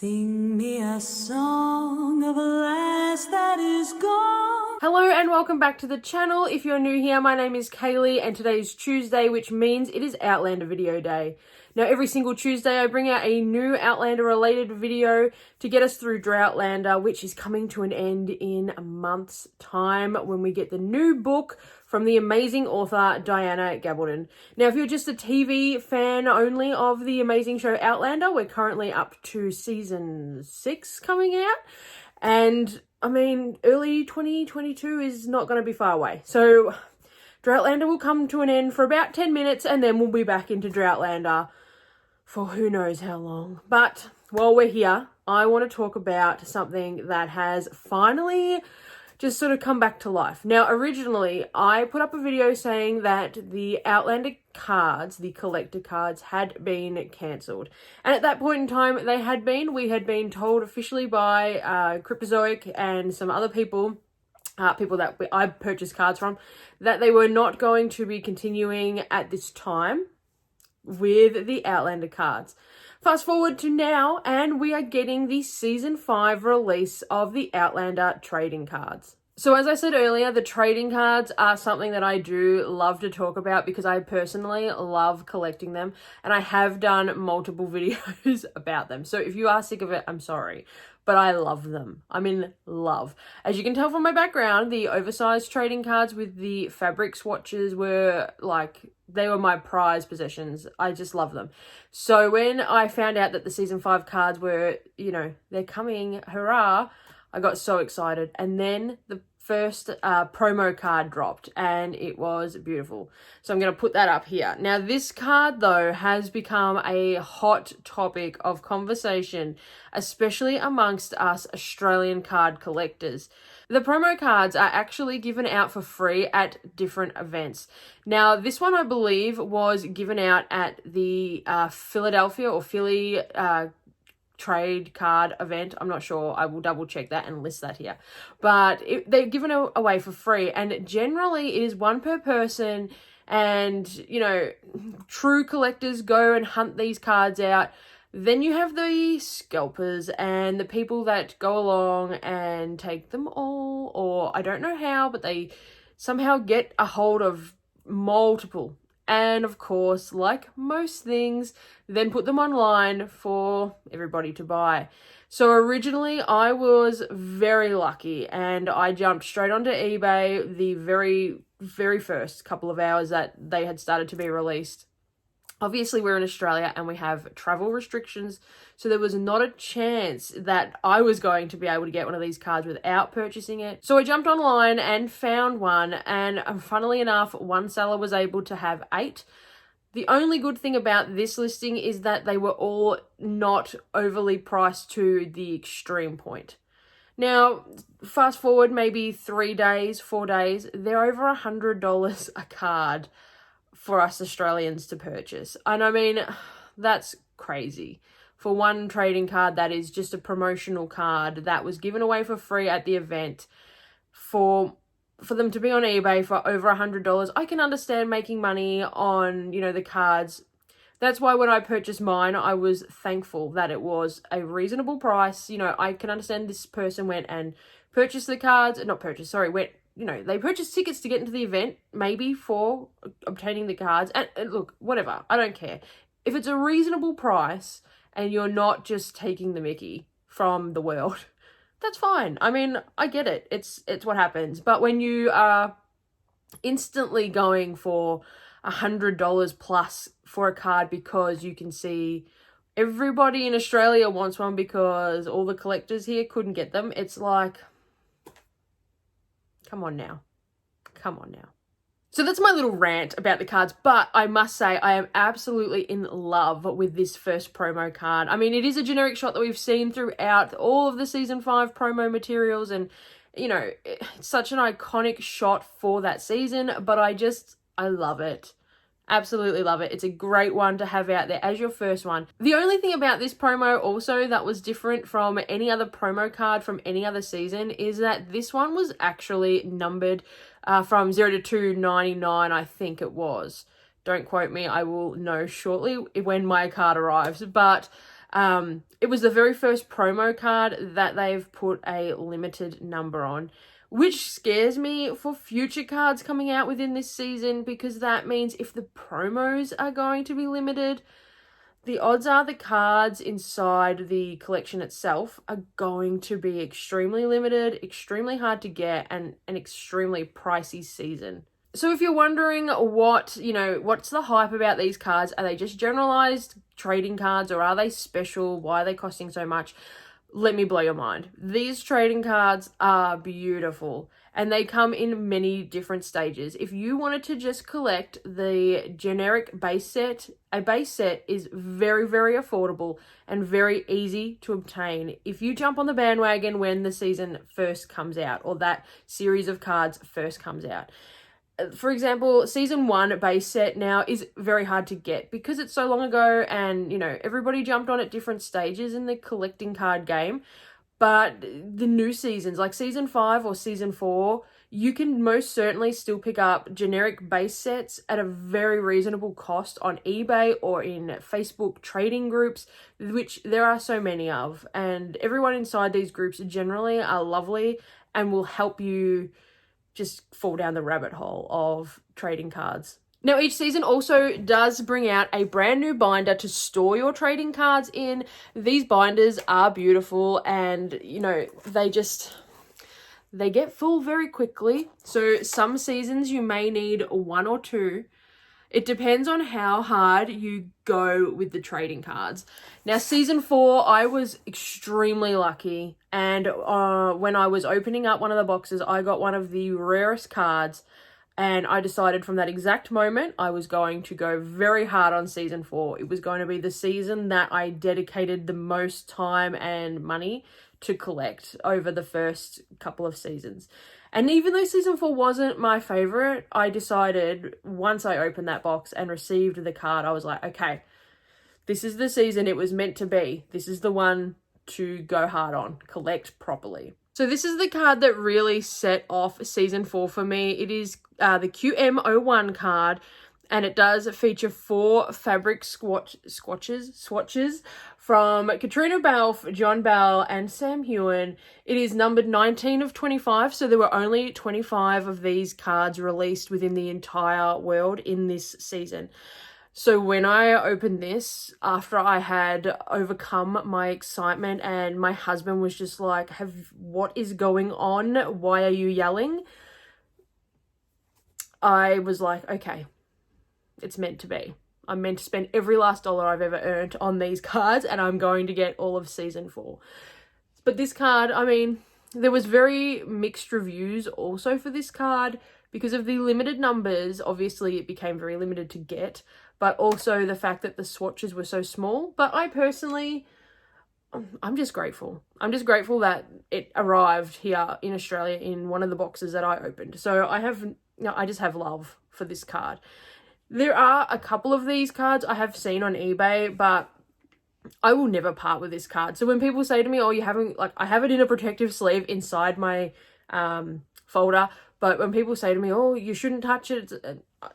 Sing me a song of a lass that is gone. Hello and welcome back to the channel. If you're new here, my name is Kaylee and today is Tuesday, which means it is Outlander video day. Now, every single Tuesday I bring out a new Outlander related video to get us through Droughtlander, which is coming to an end in a month's time when we get the new book from the amazing author Diana Gabaldon. Now, if you're just a TV fan only of the amazing show Outlander, we're currently up to season 6 coming out. And I mean, early 2022 is not going to be far away. So Droughtlander will come to an end for about 10 minutes and then we'll be back into Droughtlander for who knows how long. But while we're here, I want to talk about something that has finally just sort of come back to life. Now, originally, I put up a video saying that the Outlander cards, the collector cards, had been cancelled. And at that point in time, they had been. We had been told officially by Cryptozoic and some other people that I purchased cards from, that they were not going to be continuing at this time with the Outlander cards. Fast forward to now, and we are getting the Season 5 release of the Outlander trading cards. So as I said earlier, the trading cards are something that I do love to talk about because I personally love collecting them, and I have done multiple videos about them. So if you are sick of it, I'm sorry, but I love them. I'm in love. As you can tell from my background, the oversized trading cards with the fabric swatches were like, they were my prized possessions. I just love them. So when I found out that the Season 5 cards were, they're coming, hurrah, I got so excited. And then the first promo card dropped and it was beautiful. So I'm going to put that up here. Now, this card, though, has become a hot topic of conversation, especially amongst us Australian card collectors. The promo cards are actually given out for free at different events. Now, this one, I believe, was given out at the Philadelphia or Philly trade card event. I'm not sure. I will double check that and list that here. But they're given away for free. And generally, it is one per person. And, true collectors go and hunt these cards out. Then you have the scalpers and the people that go along and take them all, or I don't know how, but they somehow get a hold of multiple. And of course, like most things, then put them online for everybody to buy. So originally I was very lucky and I jumped straight onto eBay the very, very first couple of hours that they had started to be released. Obviously, we're in Australia and we have travel restrictions, so there was not a chance that I was going to be able to get one of these cards without purchasing it. So I jumped online and found one, and funnily enough, one seller was able to have 8. The only good thing about this listing is that they were all not overly priced to the extreme point. Now, fast forward maybe 3 days, 4 days, they're over $100 a card for us Australians to purchase. And I mean, that's crazy. For one trading card that is just a promotional card that was given away for free at the event, for them to be on eBay for over $100, I can understand making money on, the cards. That's why when I purchased mine, I was thankful that it was a reasonable price. I can understand this person went and purchased the cards, they purchased tickets to get into the event, maybe for obtaining the cards. And look, whatever, I don't care. If it's a reasonable price and you're not just taking the mickey from the world, that's fine. I mean, I get it. It's what happens. But when you are instantly going for $100 plus for a card because you can see everybody in Australia wants one because all the collectors here couldn't get them, it's like, come on now. So that's my little rant about the cards, but I must say I am absolutely in love with this first promo card. I mean, it is a generic shot that we've seen throughout all of the Season 5 promo materials, and, it's such an iconic shot for that season, but I love it. Absolutely love it. It's a great one to have out there as your first one. The only thing about this promo also that was different from any other promo card from any other season is that this one was actually numbered from 0 to 299, I think it was. Don't quote me. I will know shortly when my card arrives. But It was the very first promo card that they've put a limited number on, which scares me for future cards coming out within this season, because that means if the promos are going to be limited, the odds are the cards inside the collection itself are going to be extremely limited, extremely hard to get, and an extremely pricey season. So if you're wondering what's the hype about these cards, are they just generalized trading cards or are they special? Why are they costing so much? Let me blow your mind. These trading cards are beautiful and they come in many different stages. If you wanted to just collect the generic base set, a base set is very, very affordable and very easy to obtain if you jump on the bandwagon when the season first comes out or that series of cards first comes out. For example, season 1 base set now is very hard to get because it's so long ago and, everybody jumped on at different stages in the collecting card game. But the new seasons, like season 5 or season 4, you can most certainly still pick up generic base sets at a very reasonable cost on eBay or in Facebook trading groups, which there are so many of. And everyone inside these groups generally are lovely and will help you just fall down the rabbit hole of trading cards. Now, each season also does bring out a brand new binder to store your trading cards in. These binders are beautiful and, they get full very quickly. So some seasons you may need 1 or 2. It depends on how hard you go with the trading cards. Now, season 4, I was extremely lucky. And when I was opening up one of the boxes, I got one of the rarest cards. And I decided from that exact moment, I was going to go very hard on season 4. It was going to be the season that I dedicated the most time and money to collect over the first couple of seasons. And even though season 4 wasn't my favorite, I decided once I opened that box and received the card, I was like, okay, this is the season it was meant to be. This is the one to go hard on, collect properly. So this is the card that really set off season 4 for me. It is the QM01 card, and it does feature 4 fabric swatches from Katrina Balfe, John Bell, and Sam Hewen. It is numbered 19 of 25, so there were only 25 of these cards released within the entire world in this season. So when I opened this, after I had overcome my excitement and my husband was just like, what is going on? Why are you yelling? I was like, okay, it's meant to be. I'm meant to spend every last dollar I've ever earned on these cards and I'm going to get all of season 4. But this card, there was very mixed reviews also for this card because of the limited numbers. Obviously, it became very limited to get, but also the fact that the swatches were so small. But I personally, I'm just grateful. I'm just grateful that it arrived here in Australia in one of the boxes that I opened. So I just have love for this card. There are a couple of these cards I have seen on eBay, but I will never part with this card. So when people say to me, oh, you haven't, I have it in a protective sleeve inside my folder, but when people say to me, oh, you shouldn't touch it,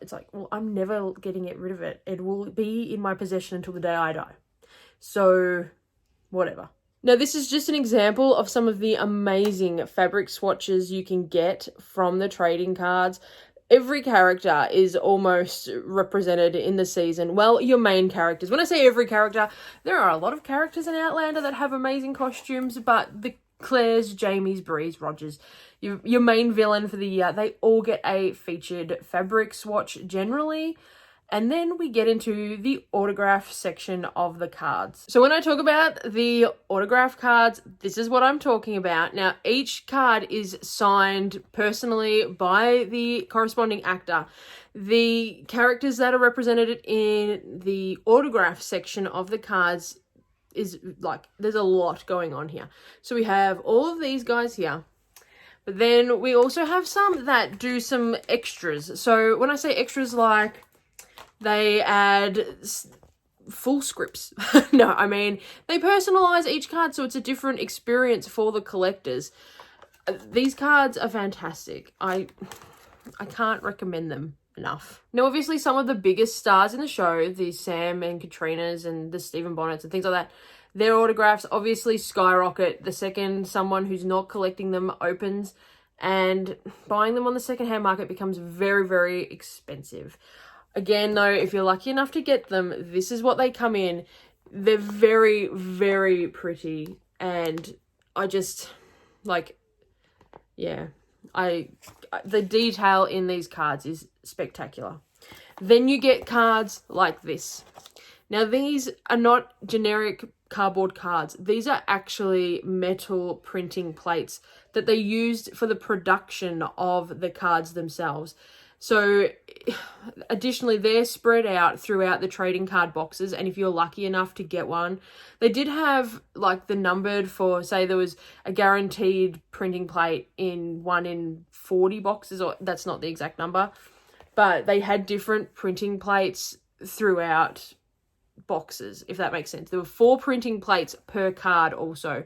it's like, well, I'm never getting rid of it. It will be in my possession until the day I die. So whatever. Now, this is just an example of some of the amazing fabric swatches you can get from the trading cards. Every character is almost represented in the season. Well, your main characters. When I say every character, there are a lot of characters in Outlander that have amazing costumes, but the Claires, Jamies, Brees, Rogers, your main villain for the year, they all get a featured fabric swatch generally. And then we get into the autograph section of the cards. So when I talk about the autograph cards, this is what I'm talking about. Now, each card is signed personally by the corresponding actor. The characters that are represented in the autograph section of the cards is there's a lot going on here. So we have all of these guys here. But then we also have some that do some extras. So when I say extras, they add full scripts. No, they personalize each card so it's a different experience for the collectors. These cards are fantastic. I can't recommend them enough. Now, obviously, some of the biggest stars in the show, the Sam and Katrinas and the Stephen Bonnets and things like that, their autographs obviously skyrocket the second someone who's not collecting them opens, and buying them on the secondhand market becomes very, very expensive. Again, though, if you're lucky enough to get them, this is what they come in. They're very, very pretty, and I just, like, yeah, the detail in these cards is spectacular. Then you get cards like this. Now, these are not generic cardboard cards. These are actually metal printing plates that they used for the production of the cards themselves. So additionally, they're spread out throughout the trading card boxes, and if you're lucky enough to get one, they did have like the numbered for, say there was a guaranteed printing plate in 1 in 40 boxes, or that's not the exact number, but they had different printing plates throughout boxes, if that makes sense. There were 4 printing plates per card also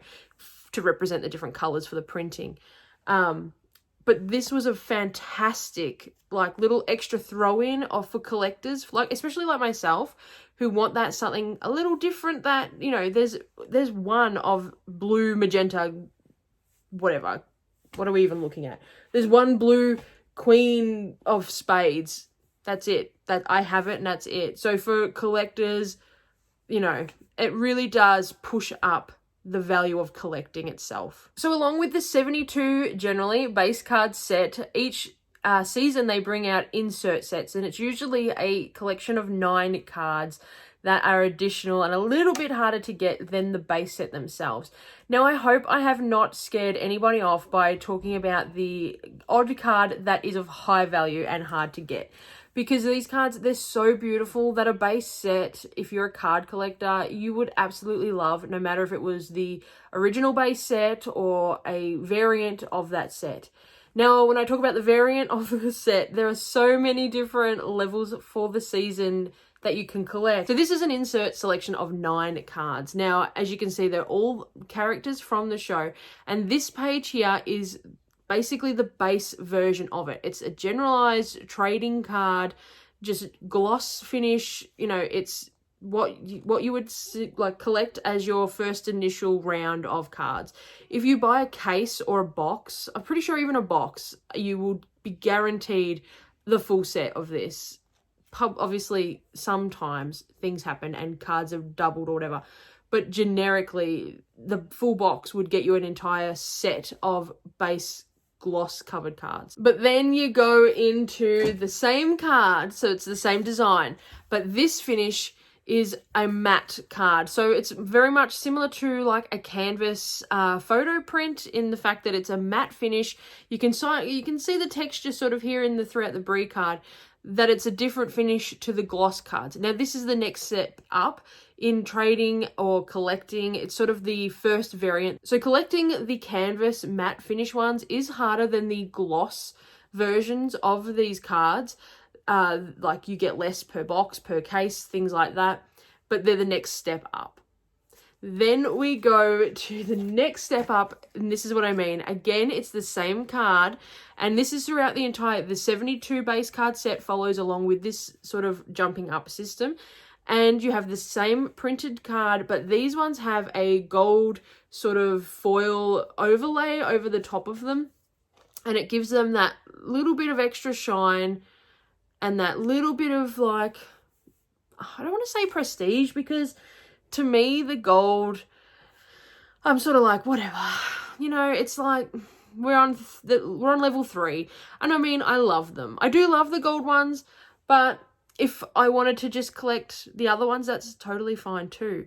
to represent the different colors for the printing. But this was a fantastic, like, little extra throw-in for collectors, like, especially like myself, who want that something a little different, that, you know, there's one of blue, magenta, whatever. What are we even looking at? There's one blue queen of spades. That's it. That I have it, and that's it. So for collectors, you know, it really does push up the value of collecting itself. So along with the 72 generally base card set, each season they bring out insert sets, and it's usually a collection of 9 cards that are additional and a little bit harder to get than the base set themselves. Now, I hope I have not scared anybody off by talking about the odd card that is of high value and hard to get, because these cards, they're so beautiful that a base set, if you're a card collector, you would absolutely love, no matter if it was the original base set or a variant of that set. Now, when I talk about the variant of the set, there are so many different levels for the season that you can collect. So this is an insert selection of 9 cards. Now, as you can see, they're all characters from the show, and this page here is basically the base version of it. It's a generalized trading card, just gloss finish. You know, it's what you would like collect as your first initial round of cards. If you buy a case or a box, I'm pretty sure even a box, you will be guaranteed the full set of this. Obviously, sometimes things happen and cards have doubled or whatever, but generically, the full box would get you an entire set of base gloss covered cards. But then you go into the same card, so it's the same design, but this finish is a matte card. So it's very much similar to like a canvas photo print in the fact that it's a matte finish. You can see the texture sort of here throughout the Brie card, that it's a different finish to the gloss cards. Now, this is the next step up in trading or collecting. It's sort of the first variant. So collecting the canvas matte finish ones is harder than the gloss versions of these cards. Like you get less per box, per case, things like that. But they're the next step up. Then we go to the next step up, and this is what I mean. Again, it's the same card, and this is throughout the 72 base card set follows along with this sort of jumping up system. And you have the same printed card, but these ones have a gold sort of foil overlay over the top of them. And it gives them that little bit of extra shine and that little bit of, like, I don't want to say prestige, because to me, the gold, I'm sort of like, whatever. You know, it's like we're on level 3. And I mean, I love them. I do love the gold ones, but if I wanted to just collect the other ones, that's totally fine too.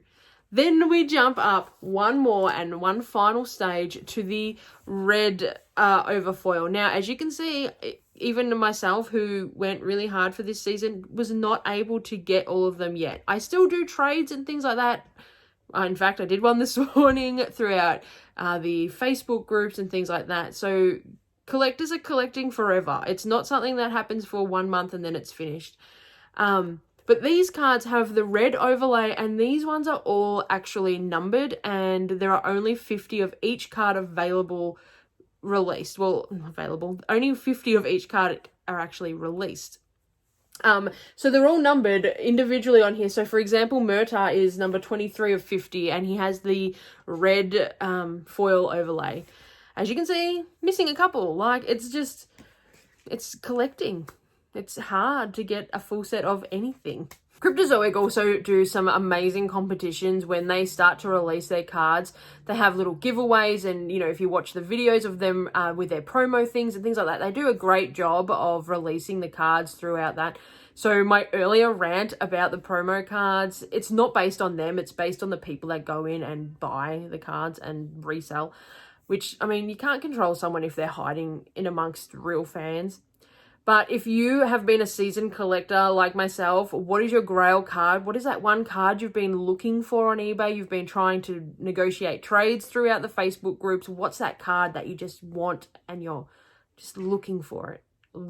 Then we jump up one more and one final stage to the red overfoil. Now, as you can see, even myself, who went really hard for this season, was not able to get all of them yet. I still do trades and things like that. In fact, I did one this morning throughout the Facebook groups and things like that. So collectors are collecting forever. It's not something that happens for 1 month and then it's finished. But these cards have the red overlay, and these ones are all actually numbered, and there are only 50 of each card released. Well, not available. Only 50 of each card are actually released. So they're all numbered individually on here. So for example, Murtaugh is number 23 of 50, and he has the red foil overlay. As you can see, missing a couple. Like, it's collecting. It's hard to get a full set of anything. Cryptozoic also do some amazing competitions when they start to release their cards. They have little giveaways, and you know, if you watch the videos of them with their promo things and things like that, they do a great job of releasing the cards throughout that. So my earlier rant about the promo cards, it's not based on them, it's based on the people that go in and buy the cards and resell, which, I mean, you can't control someone if they're hiding in amongst real fans. But if you have been a seasoned collector like myself, what is your grail card? What is that one card you've been looking for on eBay? You've been trying to negotiate trades throughout the Facebook groups. What's that card that you just want and you're just looking for it?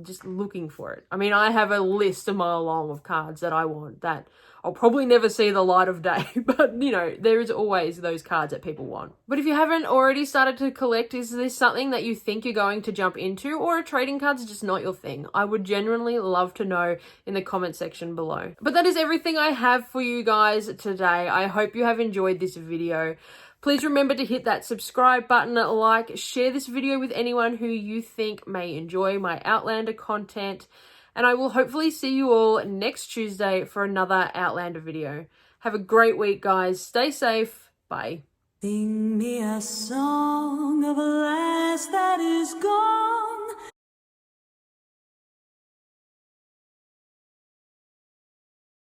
Just looking for it. I mean, I have a list a mile long of cards that I want that I'll probably never see the light of day, but you know, there is always those cards that people want. But if you haven't already started to collect, is this something that you think you're going to jump into, or are trading cards just not your thing? I would genuinely love to know in the comment section below. But that is everything I have for you guys today. I hope you have enjoyed this video. Please remember to hit that subscribe button, like, share this video with anyone who you think may enjoy my Outlander content, and I will hopefully see you all next Tuesday for another Outlander video. Have a great week, guys. Stay safe. Bye. Sing me a song of a lass that is gone.